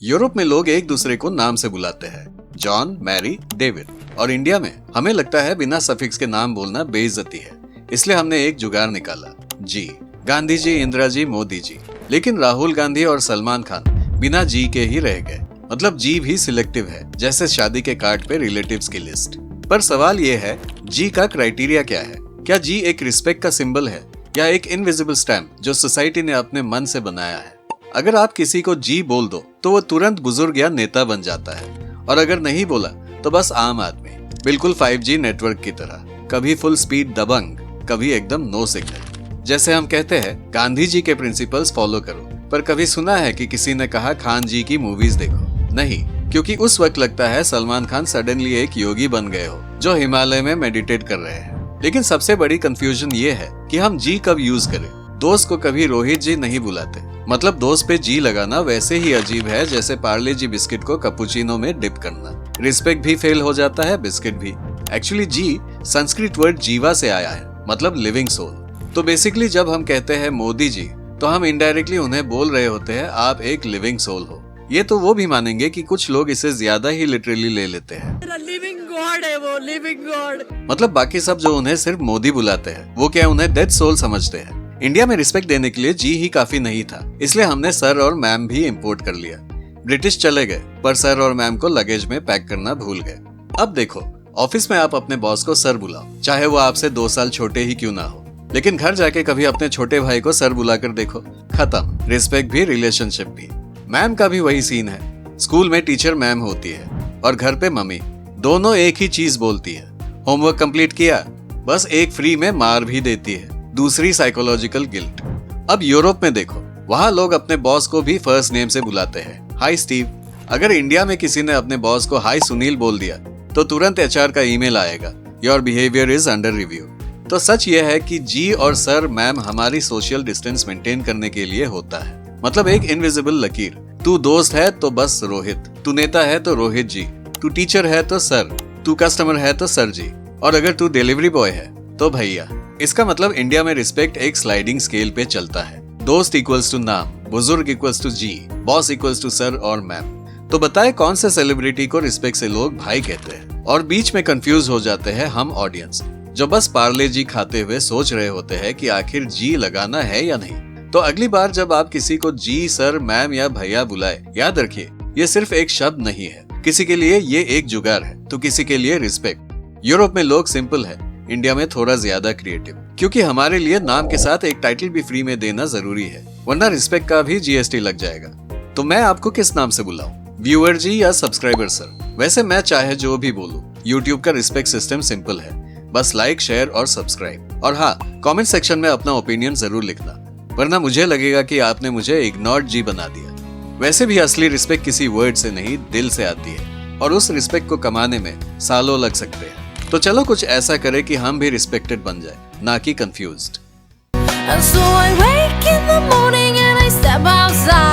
Europe में लोग एक दूसरे को नाम से बुलाते हैं, जॉन, मैरी, डेविड। और इंडिया में हमें लगता है बिना सफिक्स के नाम बोलना बेइज्जती है, इसलिए हमने एक जुगाड़ निकाला, जी। गांधी जी, इंदिरा जी, मोदी जी। लेकिन राहुल गांधी और सलमान खान बिना जी के ही रह गए। मतलब जी भी सिलेक्टिव है, जैसे शादी के कार्ड पे रिलेटिव्स की लिस्ट। पर सवाल ये है, जी का क्राइटेरिया क्या है? क्या जी एक रिस्पेक्ट का सिंबल है या एक इनविजिबल स्टैम्प जो सोसाइटी ने अपने मन से बनाया है? अगर आप किसी को जी बोल दो तो वो तुरंत बुजुर्ग या नेता बन जाता है, और अगर नहीं बोला तो बस आम आदमी, बिल्कुल 5G नेटवर्क की तरह, कभी फुल स्पीड दबंग, कभी एकदम नो सिग्नल। जैसे हम कहते हैं गांधी जी के प्रिंसिपल्स फॉलो करो, पर कभी सुना है कि किसी ने कहा खान जी की मूवीज देखो? नहीं, क्योंकि उस वक्त लगता है सलमान खान सडनली एक योगी बन गए हो जो हिमालय में मेडिटेट कर रहे हैं। लेकिन सबसे बड़ी कंफ्यूजन ये है कि हम जी कब यूज करें। दोस्त को कभी रोहित जी नहीं बुलाते, मतलब दोस्त पे जी लगाना वैसे ही अजीब है जैसे पार्ले जी बिस्किट को कैपुचिनो में डिप करना। रिस्पेक्ट भी फेल हो जाता है, बिस्किट भी। एक्चुअली जी संस्कृत वर्ड जीवा से आया है, मतलब लिविंग सोल। तो बेसिकली जब हम कहते हैं मोदी जी, तो हम इनडायरेक्टली उन्हें बोल रहे होते हैं आप एक लिविंग सोल हो। ये तो वो भी मानेंगे कि कुछ लोग इसे ज्यादा ही लिटरली ले लेते हैं। लिविंग गॉड है वो, लिविंग गॉड। मतलब बाकी सब जो उन्हें सिर्फ मोदी बुलाते हैं वो क्या उन्हें डेड सोल समझते हैं? इंडिया में रिस्पेक्ट देने के लिए जी ही काफी नहीं था, इसलिए हमने सर और मैम भी इंपोर्ट कर लिया। ब्रिटिश चले गए, पर सर और मैम को लगेज में पैक करना भूल गए। अब देखो, ऑफिस में आप अपने बॉस को सर बुलाओ, चाहे वो आपसे 2 साल छोटे ही क्यों ना हो। लेकिन घर जाके कभी अपने छोटे भाई को सर बुलाकर देखो, खत्म। रिस्पेक्ट भी, रिलेशनशिप भी। मैम का भी वही सीन है। स्कूल में टीचर मैम होती है और घर पे मम्मी, दोनों एक ही चीज बोलती है, होमवर्क कंप्लीट किया? बस एक फ्री में मार भी देती है, दूसरी साइकोलॉजिकल गिल्ट। अब यूरोप में देखो, वहाँ लोग अपने बॉस को भी फर्स्ट नेम से बुलाते हैं, हाय स्टीव। अगर इंडिया में किसी ने अपने बॉस को हाय सुनील बोल दिया तो तुरंत HR का ईमेल आएगा, your behaviour is under review. तो सच ये है कि जी और सर मैम हमारी सोशल डिस्टेंस मेंटेन करने के लिए होता है। मतलब एक इनविजिबल लकीर। तू दोस्त है तो बस रोहित, तू नेता है तो रोहित जी, तू टीचर है तो सर, तू कस्टमर है तो सर जी, और अगर तू डिलीवरी बॉय है तो भैया। इसका मतलब इंडिया में रिस्पेक्ट एक स्लाइडिंग स्केल पे चलता है। दोस्त इक्वल्स टू नाम, बुजुर्ग equals to ji, boss equals to sir और मैम। तो बताए कौन से सेलिब्रिटी को रिस्पेक्ट से लोग भाई कहते हैं? और बीच में कंफ्यूज हो जाते हैं हम ऑडियंस, जो बस पार्ले जी खाते हुए सोच रहे होते हैं कि आखिर जी लगाना है या नहीं। तो अगली बार जब आप किसी को जी, सर, मैम या भैया बुलाए, याद रखिए ये सिर्फ एक शब्द नहीं है। किसी के लिए ये एक जुगाड़ है तो किसी के लिए रिस्पेक्ट। यूरोप में लोग सिंपल है, इंडिया में थोड़ा ज्यादा क्रिएटिव, क्योंकि हमारे लिए नाम के साथ एक टाइटल भी फ्री में देना जरूरी है, वरना रिस्पेक्ट का भी GST लग जाएगा। तो मैं आपको किस नाम से बुलाऊं, व्यूअर जी या सब्सक्राइबर सर? वैसे मैं चाहे जो भी बोलूं, YouTube का रिस्पेक्ट सिस्टम सिंपल है, बस लाइक, शेयर और सब्सक्राइब। और हाँ, कमेंट सेक्शन में अपना ओपिनियन जरूर लिखना, वरना मुझे लगेगा कि आपने मुझे इग्नोर्ड जी बना दिया। वैसे भी असली रिस्पेक्ट किसी वर्ड से नहीं, दिल से आती है, और उस रिस्पेक्ट को कमाने में सालों लग सकते हैं। तो चलो कुछ ऐसा करें कि हम भी रिस्पेक्टेड बन जाए, ना कि confused. And so I wake in the morning and I step outside.